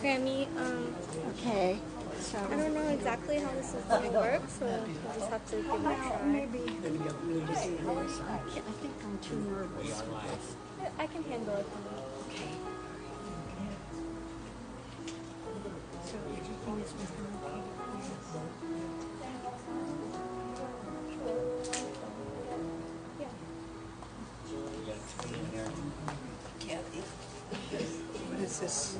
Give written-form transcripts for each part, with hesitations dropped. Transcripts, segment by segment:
Grammy, Okay. So I don't know exactly how this is going to work, so we'll just have to give it a try. maybe do this. I think I'm too nervous. I can handle it. Okay. So everything is working okay. Kathy, what is this?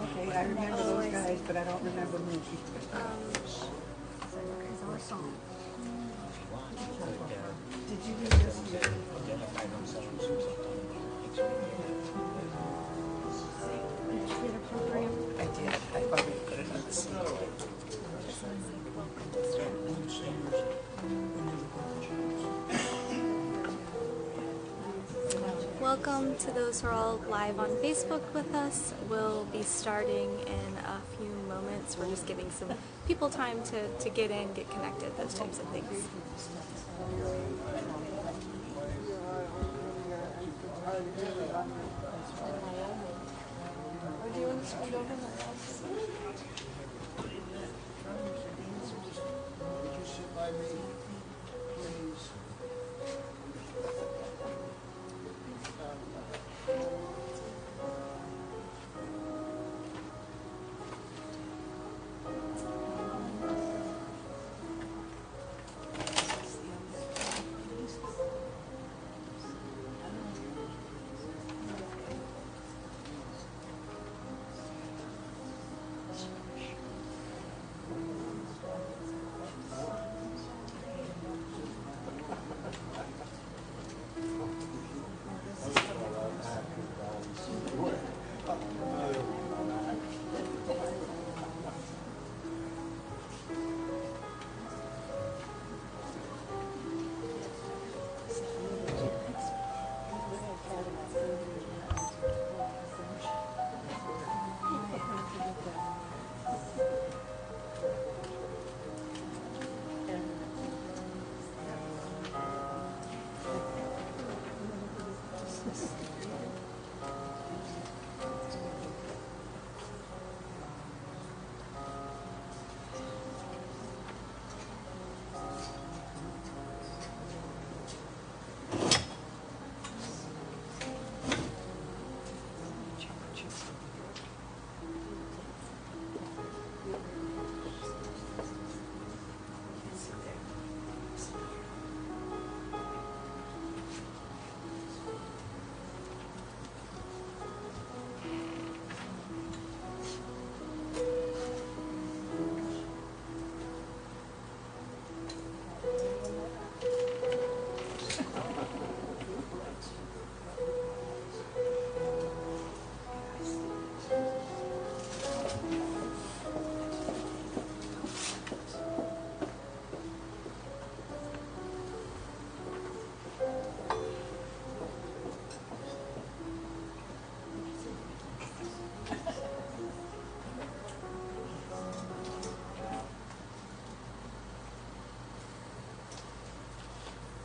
Okay, I remember those guys, but I don't remember movies. Because our song. Did you do this? I did. I probably put it on the CD. Welcome to those who are all live on Facebook with us. We'll be starting in a few moments. We're just giving some people time to get in, get connected, those types of things. Do you want to scoot over? Would you sit by me, please?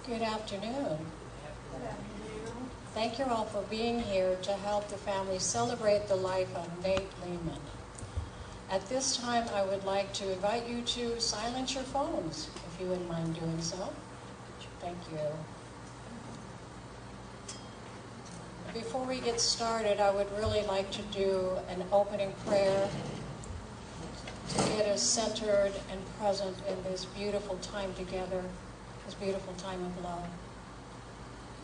Good afternoon. Thank you all for being here to help the family celebrate the life of Nate Lehman. At this time, I would like to invite you to silence your phones, if you wouldn't mind doing so. Thank you. Before we get started, I would really like to do an opening prayer to get us centered and present in this beautiful time together, this beautiful time of love.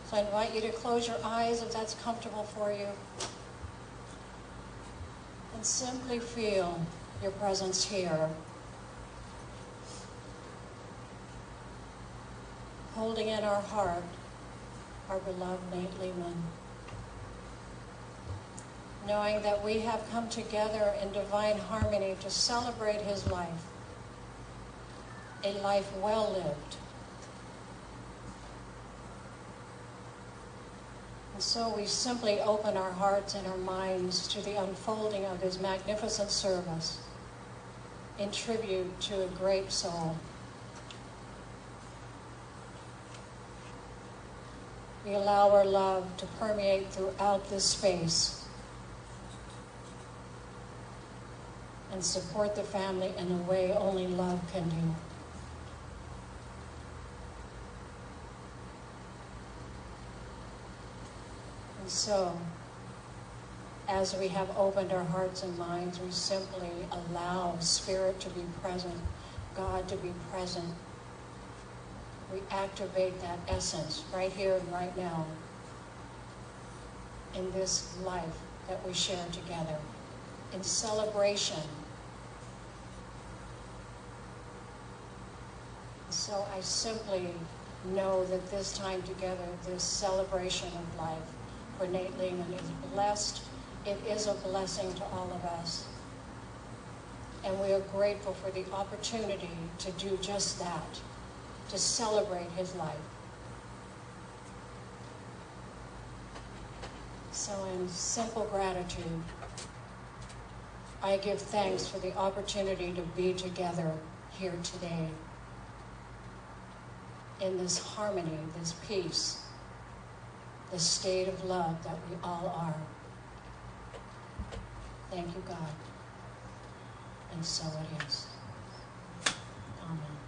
So I invite you to close your eyes if that's comfortable for you. And simply feel your presence here. Holding in our heart our beloved Nate Lehman. Knowing that we have come together in divine harmony to celebrate his life. A life well lived. And so we simply open our hearts and our minds to the unfolding of his magnificent service in tribute to a great soul. We allow our love to permeate throughout this space and support the family in a way only love can do. And so, as we have opened our hearts and minds, we simply allow Spirit to be present, God to be present. We activate that essence right here and right now in this life that we share together, in celebration. So I simply know that this time together, this celebration of life for Nate Lehman is blessed. It is a blessing to all of us. And we are grateful for the opportunity to do just that, to celebrate his life. So in simple gratitude, I give thanks for the opportunity to be together here today in this harmony, this peace, this state of love that we all are. Thank you, God. And so it is. Amen.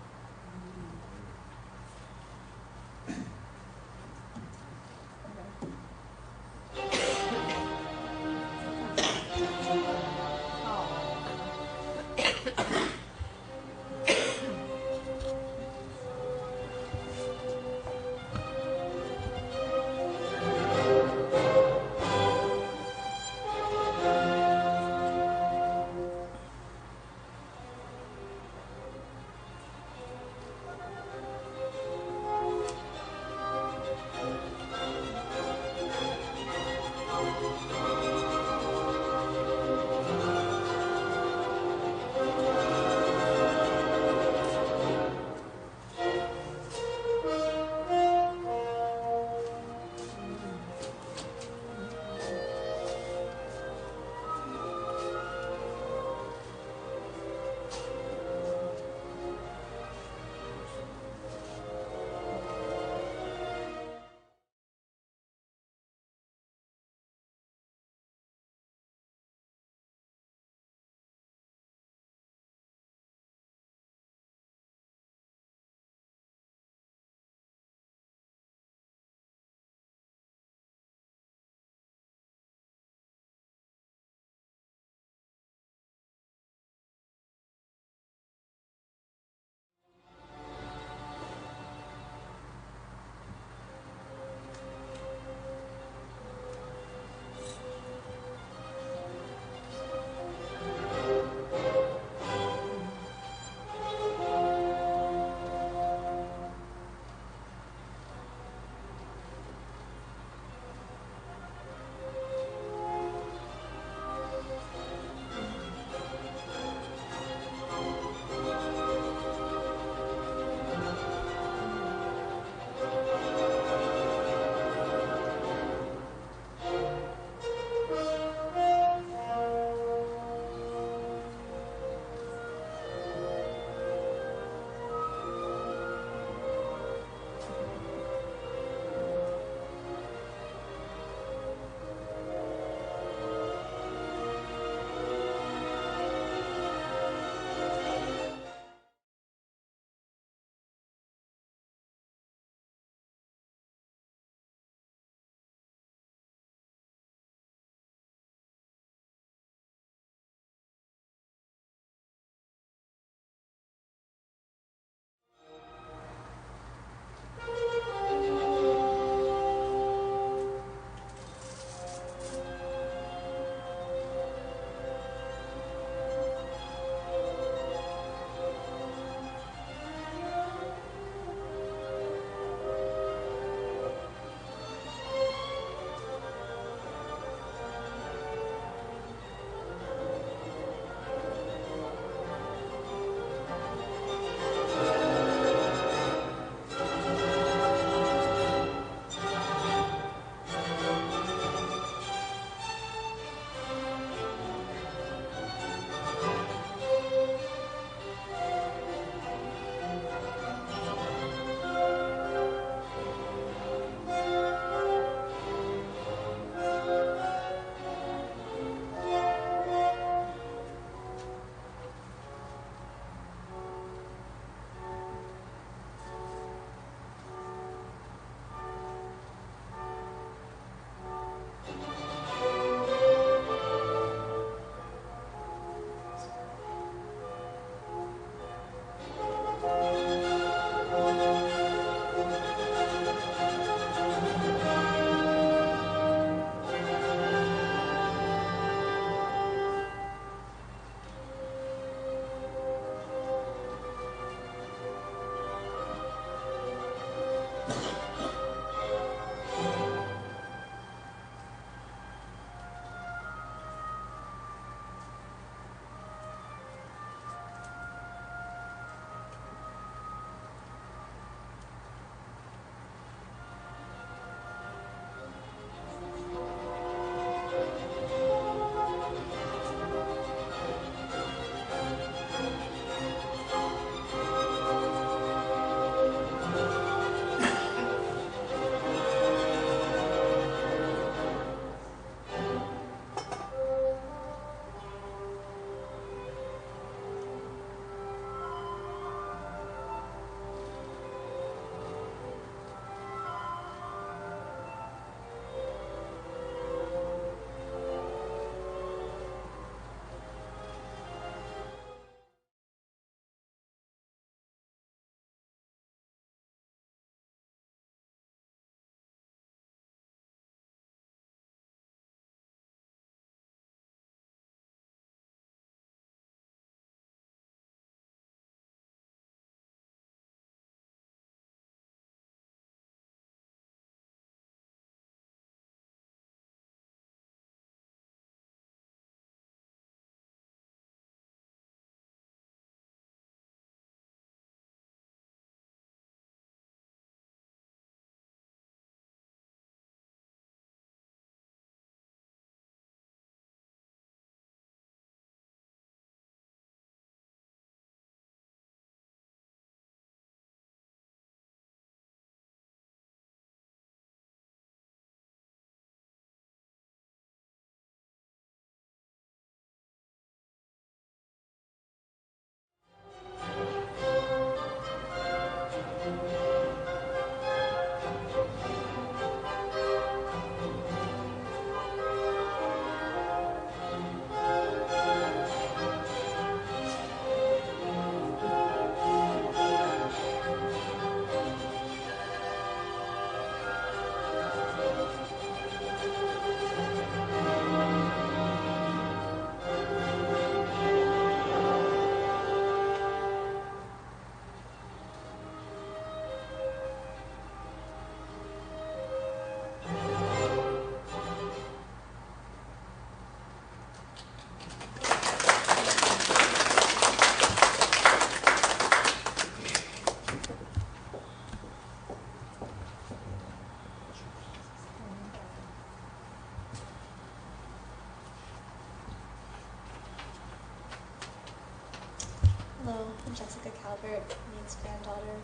Hello, I'm Jessica Calvert, Nate's granddaughter,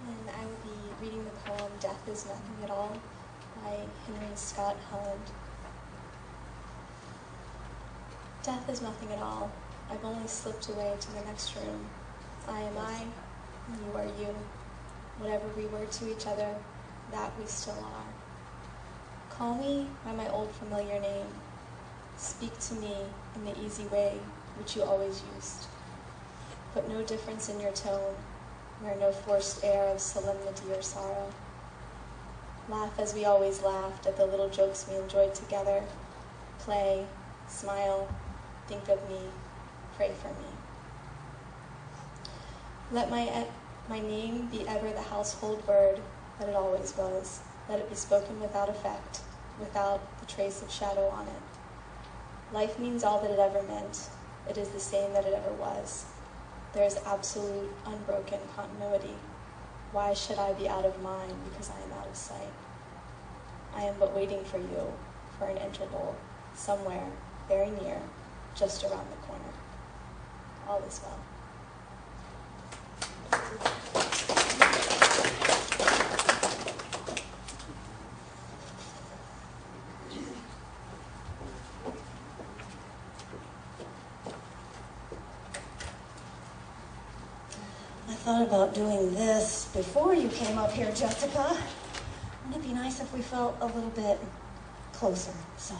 and I will be reading the poem Death is Nothing at All by Henry Scott Holland. Death is nothing at all. I've only slipped away to the next room. I am I, and you are you. Whatever we were to each other, that we still are. Call me by my old familiar name. Speak to me in the easy way which you always used. Put no difference in your tone, wear no forced air of solemnity or sorrow. Laugh as we always laughed at the little jokes we enjoyed together. Play, smile, think of me, pray for me. Let my name be ever the household word that it always was. Let it be spoken without effect, without the trace of shadow on it. Life means all that it ever meant. It is the same that it ever was. There is absolute, unbroken continuity. Why should I be out of mind because I am out of sight? I am but waiting for you, for an interval, somewhere, very near, just around the corner. All is well. I thought about doing this before you came up here, Jessica. Wouldn't it be nice if we felt a little bit closer? So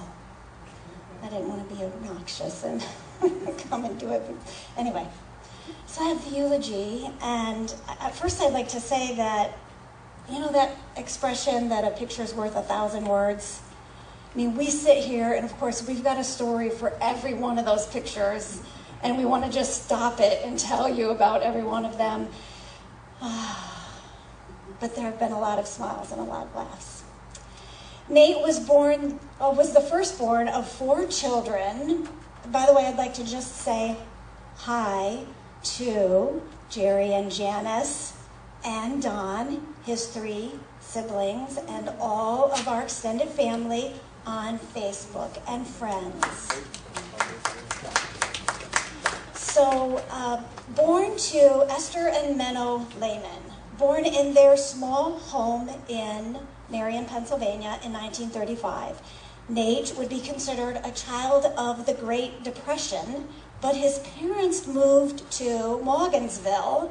I didn't want to be obnoxious and come and do it. Anyway, so I have the eulogy, and at first I'd like to say that, you know that expression that a picture's worth 1,000 words? I mean, we sit here, and of course we've got a story for every one of those pictures, and we want to just stop it and tell you about every one of them. But there have been a lot of smiles and a lot of laughs. Nate was the firstborn of 4 children. By the way, I'd like to just say hi to Jerry and Janice and Don, his 3 siblings, and all of our extended family on Facebook and friends. So, born to Esther and Menno Lehman, born in their small home in Marion, Pennsylvania in 1935. Nate would be considered a child of the Great Depression, but his parents moved to Morgansville,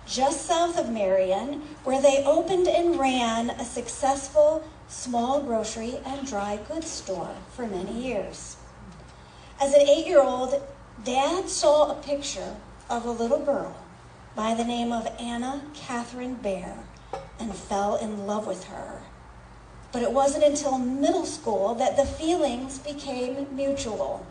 just south of Marion, where they opened and ran a successful small grocery and dry goods store for many years. As an 8-year-old, Dad saw a picture of a little girl by the name of Anna Catherine Bear and fell in love with her. But it wasn't until middle school that the feelings became mutual.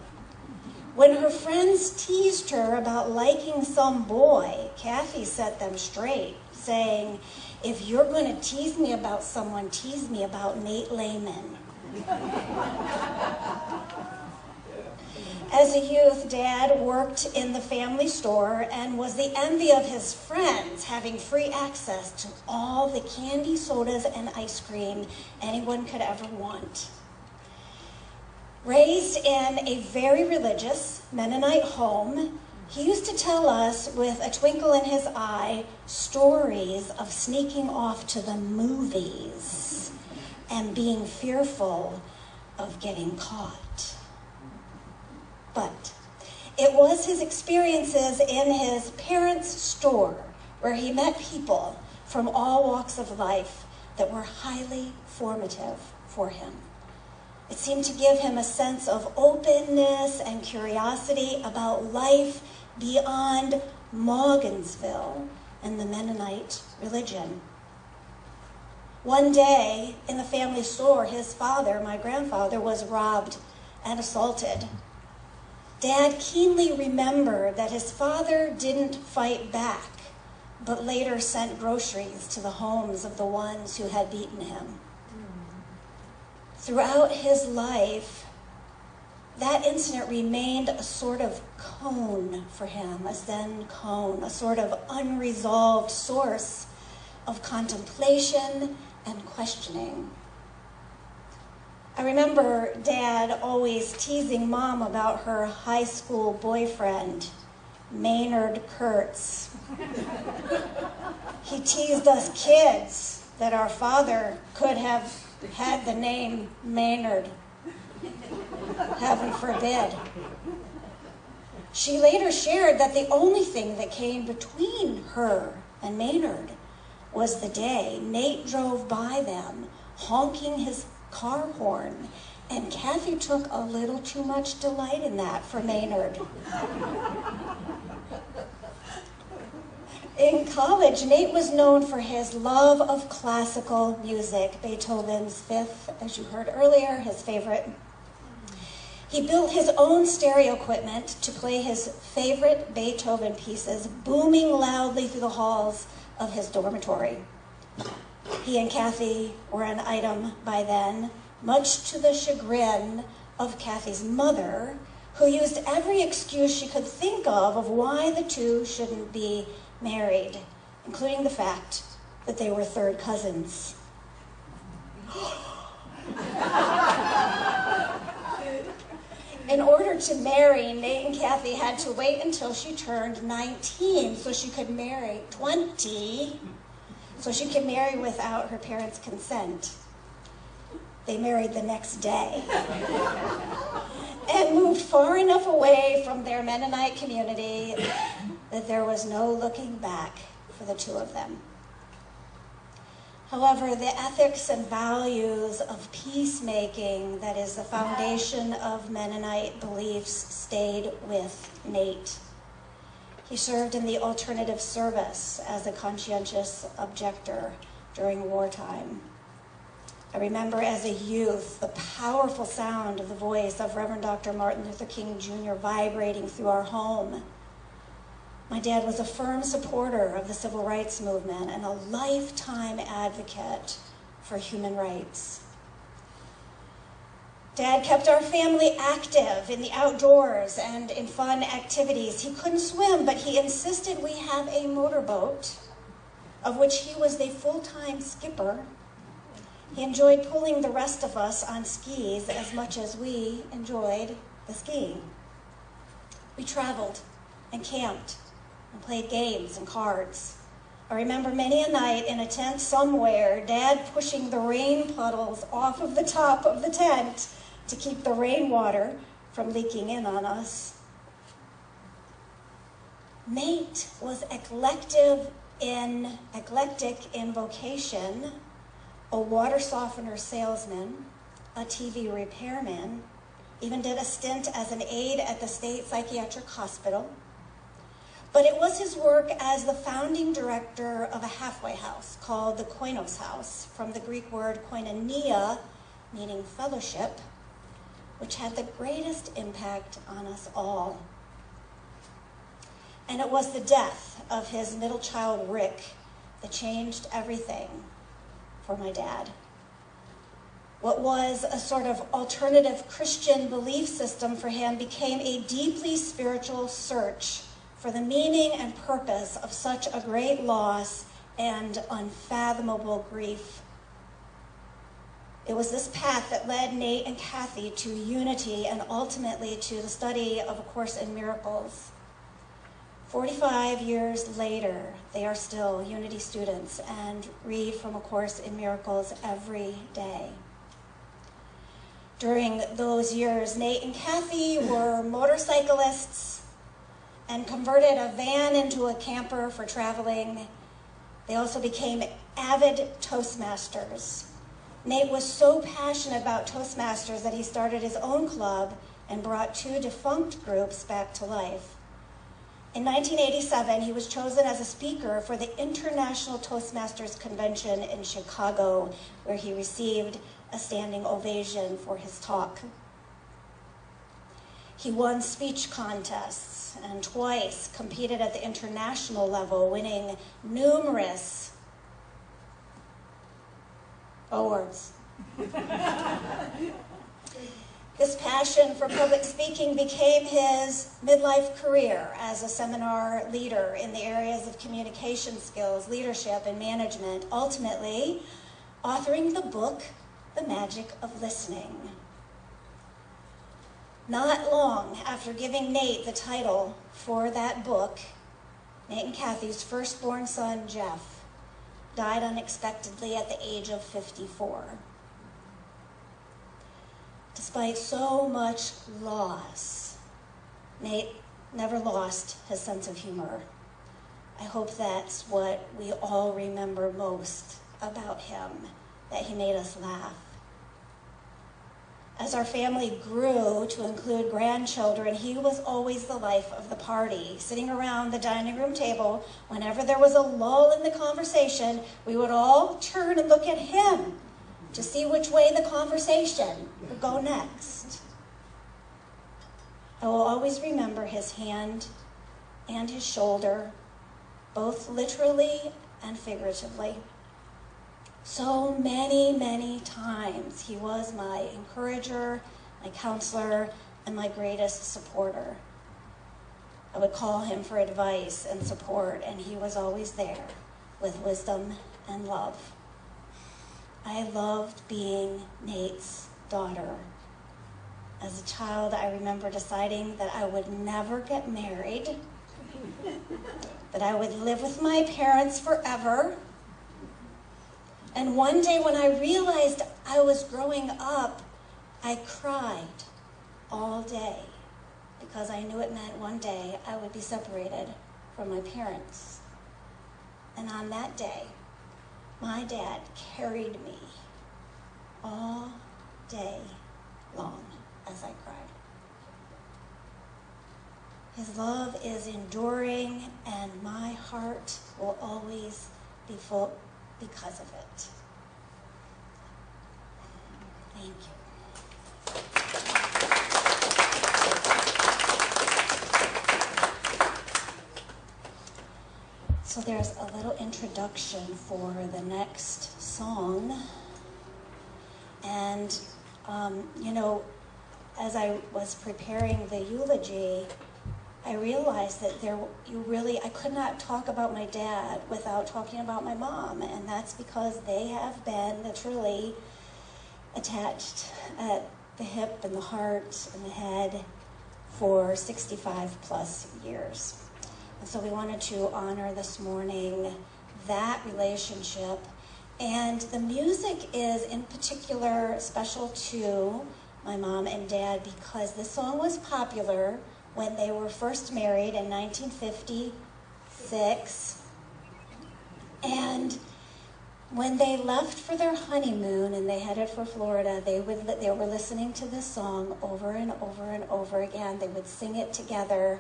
When her friends teased her about liking some boy, Kathy set them straight, saying, "If you're going to tease me about someone, tease me about Nate Lehman." As a youth, Dad worked in the family store and was the envy of his friends, having free access to all the candy, sodas, and ice cream anyone could ever want. Raised in a very religious Mennonite home, he used to tell us with a twinkle in his eye stories of sneaking off to the movies and being fearful of getting caught. But it was his experiences in his parents' store where he met people from all walks of life that were highly formative for him. It seemed to give him a sense of openness and curiosity about life beyond Morgansville and the Mennonite religion. One day in the family store, his father, my grandfather, was robbed and assaulted. Dad keenly remembered that his father didn't fight back, but later sent groceries to the homes of the ones who had beaten him. Throughout his life, that incident remained a sort of cone for him, a Zen cone, a sort of unresolved source of contemplation and questioning. I remember Dad always teasing Mom about her high school boyfriend Maynard Kurtz. He teased us kids that our father could have had the name Maynard. Heaven forbid. She later shared that the only thing that came between her and Maynard was the day Nate drove by them, honking his car horn, and Kathy took a little too much delight in that for Maynard. In college, Nate was known for his love of classical music, Beethoven's Fifth, as you heard earlier, his favorite. He built his own stereo equipment to play his favorite Beethoven pieces, booming loudly through the halls of his dormitory. He and Kathy were an item by then, much to the chagrin of Kathy's mother, who used every excuse she could think of why the two shouldn't be married, including the fact that they were third cousins. In order to marry, Nate and Kathy had to wait until she turned 19 so she could marry, 20, so she could marry without her parents' consent. They married the next day and moved far enough away from their Mennonite community that there was no looking back for the two of them. However, the ethics and values of peacemaking, that is the foundation of Mennonite beliefs, stayed with Nate. He served in the alternative service as a conscientious objector during wartime. I remember as a youth the powerful sound of the voice of Reverend Dr. Martin Luther King Jr. vibrating through our home. My dad was a firm supporter of the civil rights movement and a lifetime advocate for human rights. Dad kept our family active in the outdoors and in fun activities. He couldn't swim, but he insisted we have a motorboat, of which he was the full-time skipper. He enjoyed pulling the rest of us on skis as much as we enjoyed the skiing. We traveled and camped and played games and cards. I remember many a night in a tent somewhere, Dad pushing the rain puddles off of the top of the tent to keep the rainwater from leaking in on us. Nate was eclectic in vocation, a water softener salesman, a TV repairman, even did a stint as an aide at the state psychiatric hospital. But it was his work as the founding director of a halfway house called the Koinos House, from the Greek word koinonia, meaning fellowship, which had the greatest impact on us all. And it was the death of his middle child, Rick, that changed everything for my dad. What was a sort of alternative Christian belief system for him became a deeply spiritual search for the meaning and purpose of such a great loss and unfathomable grief. It was this path that led Nate and Kathy to unity and ultimately to the study of A Course in Miracles. 45 years later, they are still Unity students and read from A Course in Miracles every day. During those years, Nate and Kathy were motorcyclists and converted a van into a camper for traveling. They also became avid Toastmasters. Nate was so passionate about Toastmasters that he started his own club and brought 2 defunct groups back to life. In 1987, he was chosen as a speaker for the International Toastmasters Convention in Chicago, where he received a standing ovation for his talk. He won speech contests and twice competed at the international level, winning numerous awards. This passion for public speaking became his midlife career as a seminar leader in the areas of communication skills, leadership, and management, ultimately authoring the book, The Magic of Listening. Not long after giving Nate the title for that book, Nate and Kathy's firstborn son, Jeff, died unexpectedly at the age of 54. Despite so much loss, Nate never lost his sense of humor. I hope that's what we all remember most about him, that he made us laugh. As our family grew to include grandchildren, he was always the life of the party. Sitting around the dining room table, whenever there was a lull in the conversation, we would all turn and look at him to see which way the conversation would go next. I will always remember his hand and his shoulder, both literally and figuratively. So many, many times he was my encourager, my counselor, and my greatest supporter. I would call him for advice and support, and he was always there with wisdom and love. I loved being Nate's daughter. As a child, I remember deciding that I would never get married, that I would live with my parents forever. And one day when I realized I was growing up, I cried all day because I knew it meant one day I would be separated from my parents. And on that day, my dad carried me all day long as I cried. His love is enduring, and my heart will always be full because of it. Thank you. So there's a little introduction for the next song. And, as I was preparing the eulogy, I realized that I could not talk about my dad without talking about my mom, and that's because they have been literally attached at the hip and the heart and the head for 65 plus years. And so we wanted to honor this morning that relationship. And the music is in particular special to my mom and dad because this song was popular when they were first married in 1956. And when they left for their honeymoon and they headed for Florida, they were listening to this song over and over and over again. They would sing it together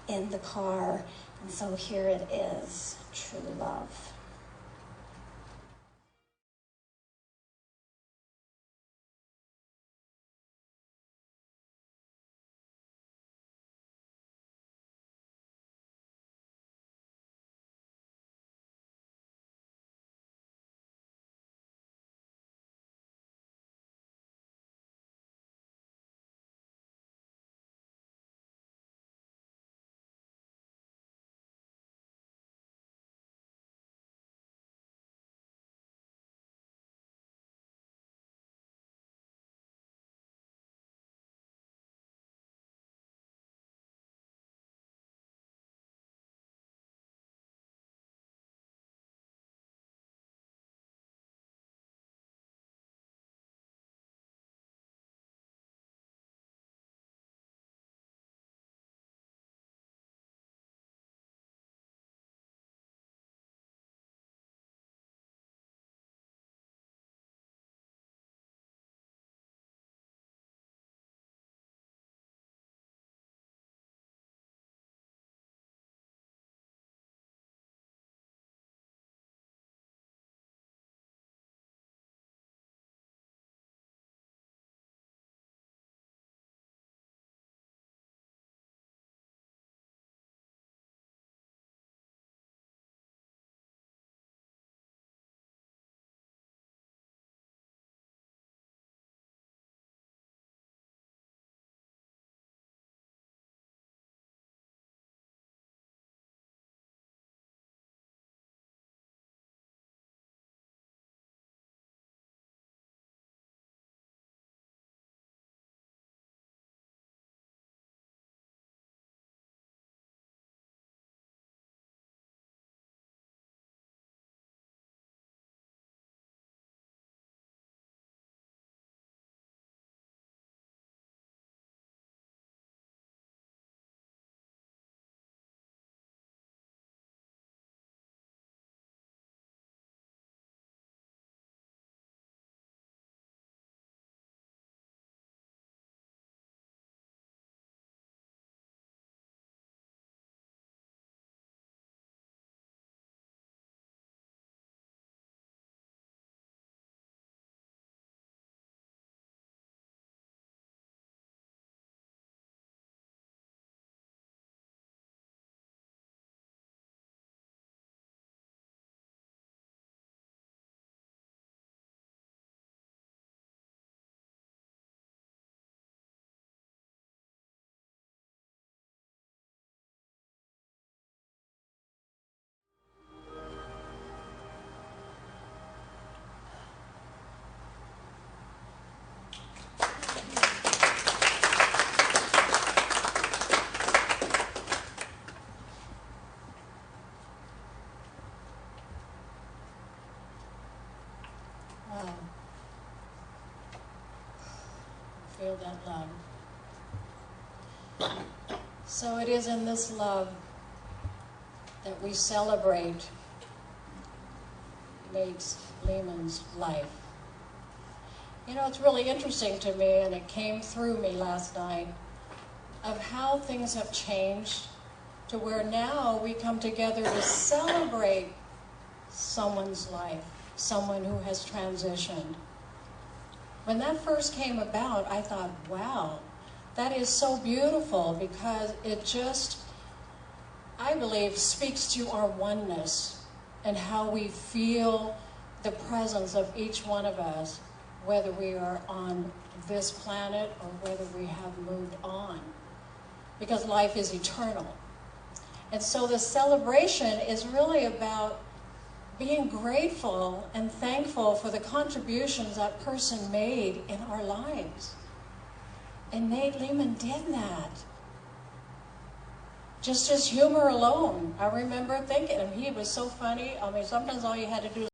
in the car. And so here it is, True Love. feel that love. So it is in this love that we celebrate Nate Lehman's life. You know, it's really interesting to me, and it came through me last night, of how things have changed to where now we come together to celebrate someone's life, someone who has transitioned. When that first came about, I thought, wow, that is so beautiful, because it just, I believe, speaks to our oneness and how we feel the presence of each one of us, whether we are on this planet or whether we have moved on, because life is eternal. And so the celebration is really about being grateful and thankful for the contributions that person made in our lives. And Nate Lehman did that. Just his humor alone. I remember thinking, and he was so funny. I mean, sometimes all you had to do